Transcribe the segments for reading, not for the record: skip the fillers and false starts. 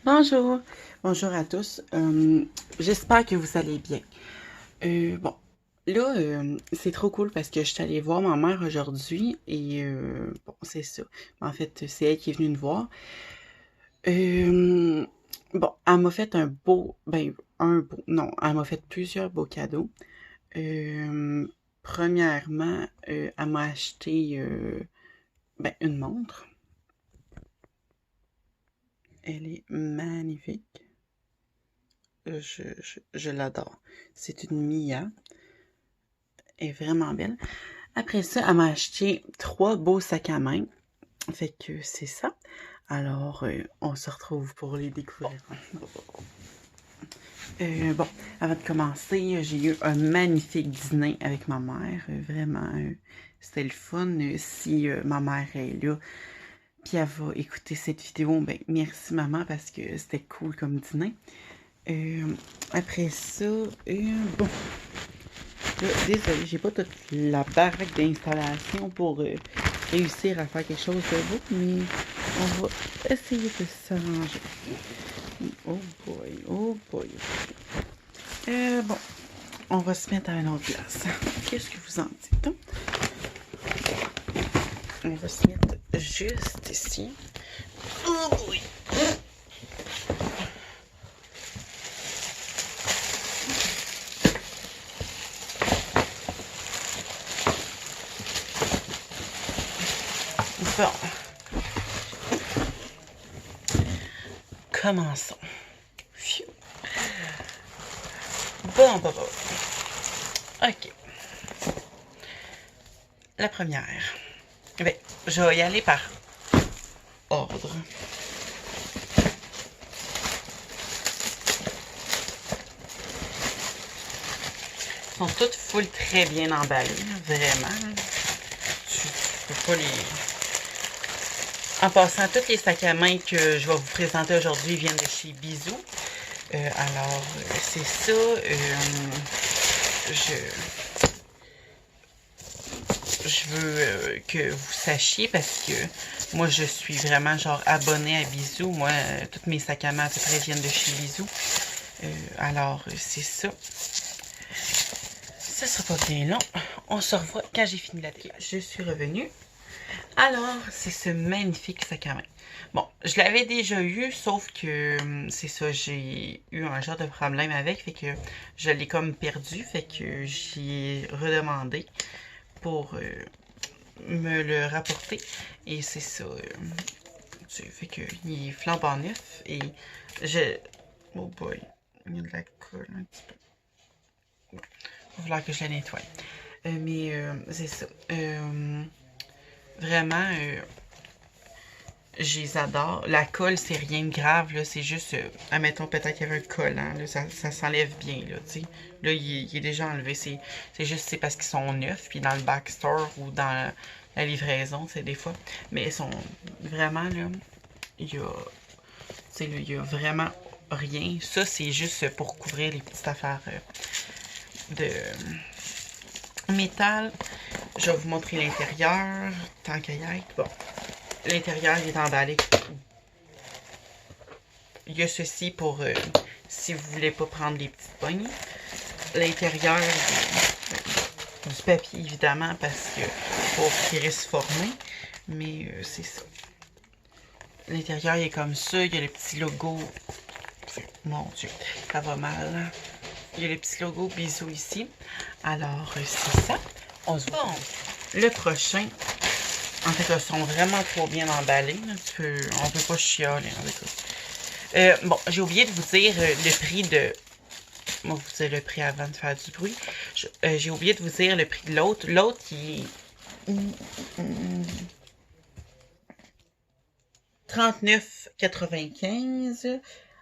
Bonjour, bonjour à tous. J'espère que vous allez bien. Bon, là, c'est trop cool parce que je suis allée voir ma mère aujourd'hui et bon, c'est ça. En fait, c'est elle qui est venue me voir. Euh, bon, elle m'a fait non, elle m'a fait plusieurs beaux cadeaux. Euh, Premièrement, elle m'a acheté une montre. Elle est magnifique. Je l'adore. C'est une Mia. Elle est vraiment belle. Après ça, elle m'a acheté 3 beaux sacs à main. Fait que c'est ça. Alors, on se retrouve pour les découvrir. Bon, avant de commencer, j'ai eu un magnifique dîner avec ma mère. Vraiment, c'était le fun. Si ma mère est là, puis elle va écouter cette vidéo, ben merci maman parce que c'était cool comme dîner. Après ça, bon, là, désolé, j'ai pas toute la baraque d'installation pour réussir à faire quelque chose de beau, mais on va essayer de s'arranger. Oh boy, oh boy. Bon, on va se mettre à une autre place. Qu'est-ce que vous en dites? On va se mettre juste ici. Oh boy. Bon. Commençons. Phew. Bon. OK. La première. Ben, je vais y aller par ordre. Ils sont toutes full très bien emballées, vraiment. Tu peux pas les... En passant, tous les sacs à main que je vais vous présenter aujourd'hui viennent de chez Bisou. Alors, c'est ça. Je veux que vous sachiez parce que moi, je suis vraiment genre abonnée à Bisou. Moi, tous mes sacs à main à peu près viennent de chez Bisou. Alors, c'est ça. Ça sera pas bien long. On se revoit quand j'ai fini la télé. Je suis revenue. Alors, c'est ce magnifique sac à main. Bon, je l'avais déjà eu, sauf que c'est ça, j'ai eu un genre de problème avec, fait que je l'ai comme perdu, fait que j'y ai redemandé pour me le rapporter. Et c'est ça, fait que il est flambant neuf et je... Oh boy, il y a de la colle un petit peu. Il va falloir que je la nettoie. Mais c'est ça. Vraiment, je les adore. La colle, c'est rien de grave, là. C'est juste, admettons, peut-être qu'il y avait un collant, là. Ça s'enlève bien, là, tu sais. Là, il est déjà enlevé. C'est juste, c'est parce qu'ils sont neufs. Puis dans le backstore ou dans la livraison, c'est des fois. Mais ils sont vraiment, là, il y a... Tu sais, là, il y a vraiment rien. Ça, c'est juste pour couvrir les petites affaires de métal. Je vais vous montrer l'intérieur, tant qu'à y être. Bon, l'intérieur, il est emballé. Il y a ceci pour si vous voulez pas prendre les petites poignées. L'intérieur, du papier, évidemment, parce que pour qu'il reste formé. Mais c'est ça. L'intérieur, il est comme ça. Il y a le petit logo. Mon Dieu, ça va mal. Il y a le petit logo bisous ici. Alors, c'est ça. On se voit. Bon, le prochain. En fait, ils sont vraiment trop bien emballés. On peut pas chialer. Bon, j'ai oublié de vous dire le prix de... Moi, vous dire le prix avant de faire du bruit. J'ai oublié de vous dire le prix de l'autre. L'autre, il est... 39,95.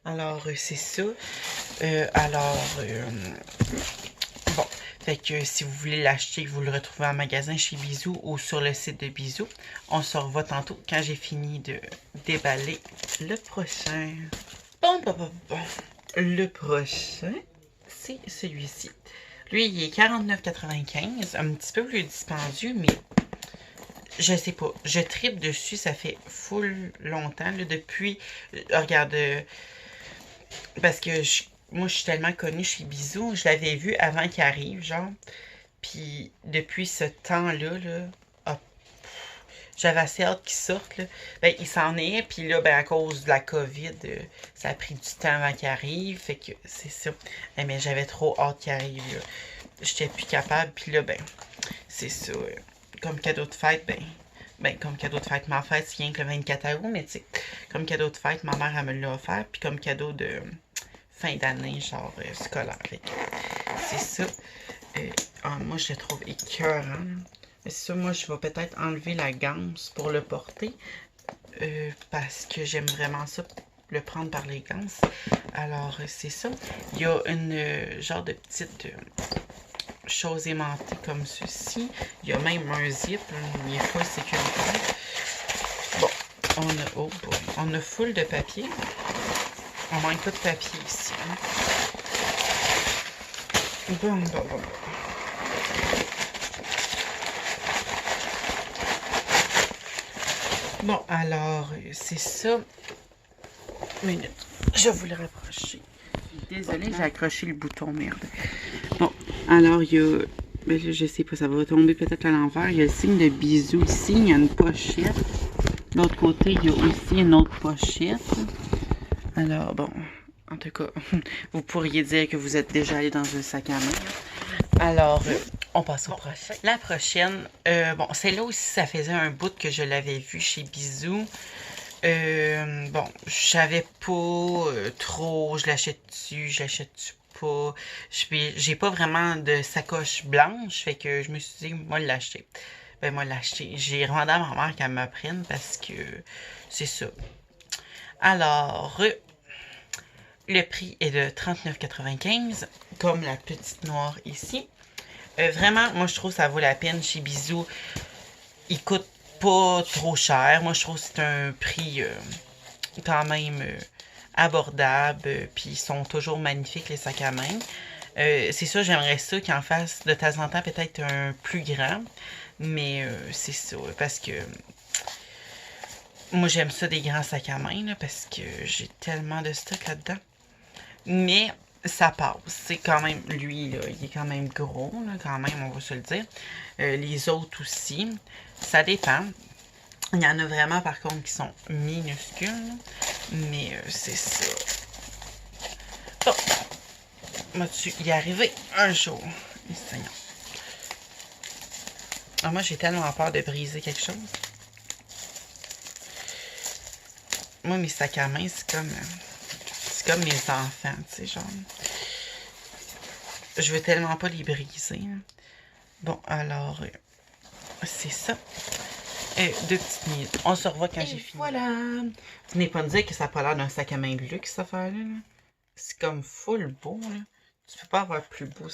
Alors, c'est ça. Bon, fait que si vous voulez l'acheter, vous le retrouvez en magasin chez Bisou ou sur le site de Bisou. On se revoit tantôt quand j'ai fini de déballer le prochain. Bon. Le prochain, c'est celui-ci. Lui, il est 49,95. Un petit peu plus dispendieux, mais je sais pas, je tripe dessus, ça fait full longtemps, là, depuis, regarde, parce que moi, je suis tellement connue chez Bisou, je l'avais vu avant qu'il arrive, genre, puis depuis ce temps-là, là, ah, j'avais assez hâte qu'il sorte, là. Ben, il s'en est, puis là, ben, à cause de la COVID, ça a pris du temps avant qu'il arrive, fait que c'est ça. Mais j'avais trop hâte qu'il arrive, là. J'étais plus capable, puis là, ben, c'est ça. Comme cadeau de fête, ben, comme cadeau de fête, ma fête, c'est rien que le 24 août, mais tu sais, comme cadeau de fête, ma mère, elle me l'a offert, puis comme cadeau de fin d'année, genre scolaire. Fait que c'est ça. Moi, je le trouve écœurant. Mais c'est ça, moi, je vais peut-être enlever la ganse pour le porter. Parce que j'aime vraiment ça, le prendre par les ganses. Alors, c'est ça. Il y a une genre de petite chose aimantée comme ceci. Il y a même un zip. Il est pas sécuritaire. Bon, on a full de papier. On manque pas de papier ici. Hein. Bon. Bon, alors, c'est ça. Minute. Je vais vous le rapprocher. Désolée, j'ai accroché le bouton, merde. Bon, alors, il y a... Ben, je sais pas, ça va tomber peut-être à l'envers. Il y a le signe de bisou ici. Il y a une pochette. De l'autre côté, il y a aussi une autre pochette. Alors, bon, en tout cas, vous pourriez dire que vous êtes déjà allé dans un sac à main. Alors, on passe au prochain. La prochaine, bon, celle-là aussi, ça faisait un bout que je l'avais vu chez Bisou. Bon, je savais pas trop, je l'achète-tu, je l'achète-tu pas. J'ai pas vraiment de sacoche blanche, fait que je me suis dit, moi l'acheter. Ben, moi l'acheter. J'ai demandé à ma mère qu'elle me prenne parce que c'est ça. Alors, le prix est de 39,95, comme la petite noire ici. Vraiment, moi, je trouve que ça vaut la peine chez Bisou. Il coûte pas trop cher. Moi, je trouve que c'est un prix quand même abordable. Puis, ils sont toujours magnifiques, les sacs à main. C'est ça, j'aimerais ça qu'ils en fassent de temps en temps peut-être un plus grand. Mais c'est ça, parce que moi, j'aime ça des grands sacs à main, là, parce que j'ai tellement de stock là-dedans. Mais ça passe. C'est quand même, lui, là, il est quand même gros, là, quand même, on va se le dire. Les autres aussi. Ça dépend. Il y en a vraiment, par contre, qui sont minuscules. Mais c'est ça. Bon. Vas-tu y arriver un jour? Ah, moi, j'ai tellement peur de briser quelque chose. Moi, mes sacs à main, c'est comme mes enfants, tu sais, genre. Je veux tellement pas les briser. Hein. Bon, alors, c'est ça. 2 petites minutes. On se revoit quand j'ai fini. Voilà. Venez pas me dire que ça n'a pas l'air d'un sac à main de luxe, cette affaire-là. C'est comme full beau, là. Tu peux pas avoir plus beau.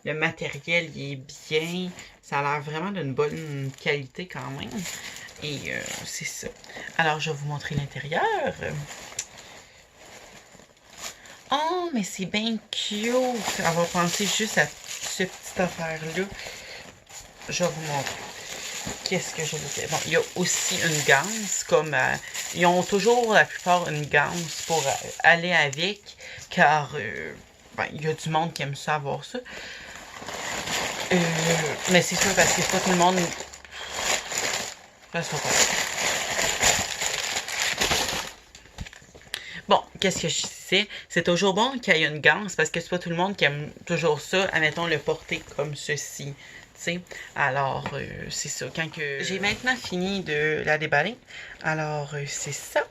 Le matériel, il est bien. Ça a l'air vraiment d'une bonne qualité quand même. Et c'est ça. Alors, je vais vous montrer l'intérieur. Oh, mais c'est bien cute! On va penser juste à cette petite affaire-là. Je vais vous montrer. Qu'est-ce que je vous fais? Bon, il y a aussi une ganse, comme... ils ont toujours, la plupart, une ganse pour aller avec, car ben, il y a du monde qui aime ça avoir ça. Mais c'est sûr, parce que c'est pas tout le monde... Reste pas. Bon, qu'est-ce que je disais? C'est toujours bon qu'il y ait une ganse, parce que c'est pas tout le monde qui aime toujours ça, admettons, le porter comme ceci. T'sais. Alors, c'est ça. Quand que j'ai maintenant fini de la déballer, alors c'est ça.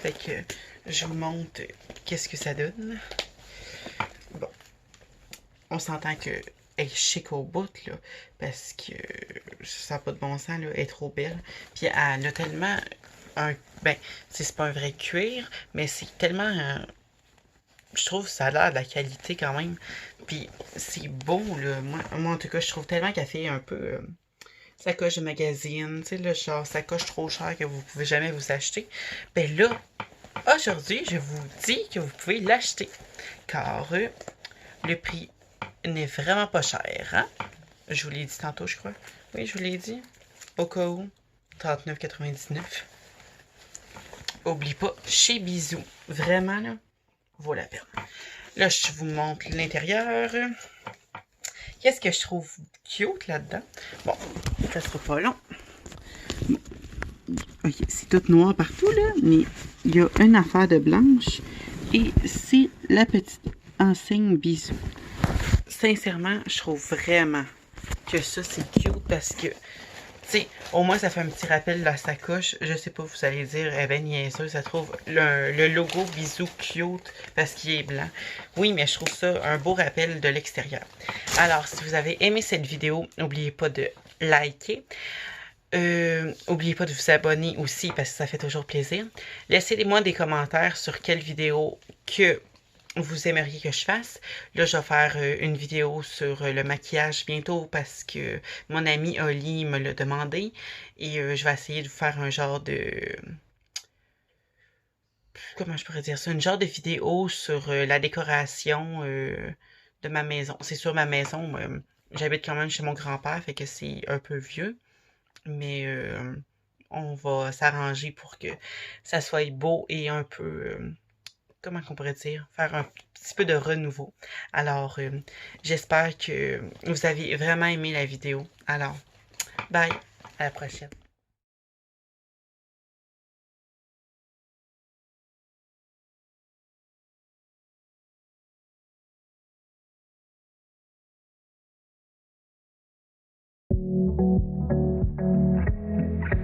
Fait que je vous montre qu'est-ce que ça donne. Bon, on s'entend que elle est chic au bout, là, parce que ça n'a pas de bon sens, là, elle est trop belle. Puis elle a tellement ben, c'est pas un vrai cuir, mais c'est tellement... je trouve que ça a l'air de la qualité quand même. Puis c'est beau, là. Moi, en tout cas, je trouve tellement qu'elle fait un peu sacoche de magazine. Tu sais, le genre sacoche trop chère que vous pouvez jamais vous acheter. Ben là, aujourd'hui, je vous dis que vous pouvez l'acheter. Car le prix n'est vraiment pas cher. Hein? Je vous l'ai dit tantôt, je crois. Oui, je vous l'ai dit. Au cas où, 39,99. Oublie pas, chez Bisou. Vraiment, là, vaut la peine. Là, je vous montre l'intérieur. Qu'est-ce que je trouve cute là-dedans? Bon, ça sera pas long. Ok, c'est tout noir partout, là, mais il y a une affaire de blanche et c'est la petite enseigne Bisou. Sincèrement, je trouve vraiment que ça, c'est cute parce que, tu sais, au moins, ça fait un petit rappel de la sacoche. Je sais pas, vous allez dire, eh ben, niaiseux, ça trouve le logo Bisou cute parce qu'il est blanc. Oui, mais je trouve ça un beau rappel de l'extérieur. Alors, si vous avez aimé cette vidéo, n'oubliez pas de liker. N'oubliez pas de vous abonner aussi parce que ça fait toujours plaisir. Laissez-moi des commentaires sur quelle vidéo que vous aimeriez que je fasse. Là, je vais faire une vidéo sur le maquillage bientôt parce que mon amie Oli me l'a demandé. Et je vais essayer de vous faire un genre de... Comment je pourrais dire ça? Une genre de vidéo sur la décoration de ma maison. C'est sur ma maison. J'habite quand même chez mon grand-père, fait que c'est un peu vieux. Mais on va s'arranger pour que ça soit beau et un peu, comment qu'on pourrait dire, faire un petit peu de renouveau. Alors, j'espère que vous avez vraiment aimé la vidéo. Alors, bye, à la prochaine.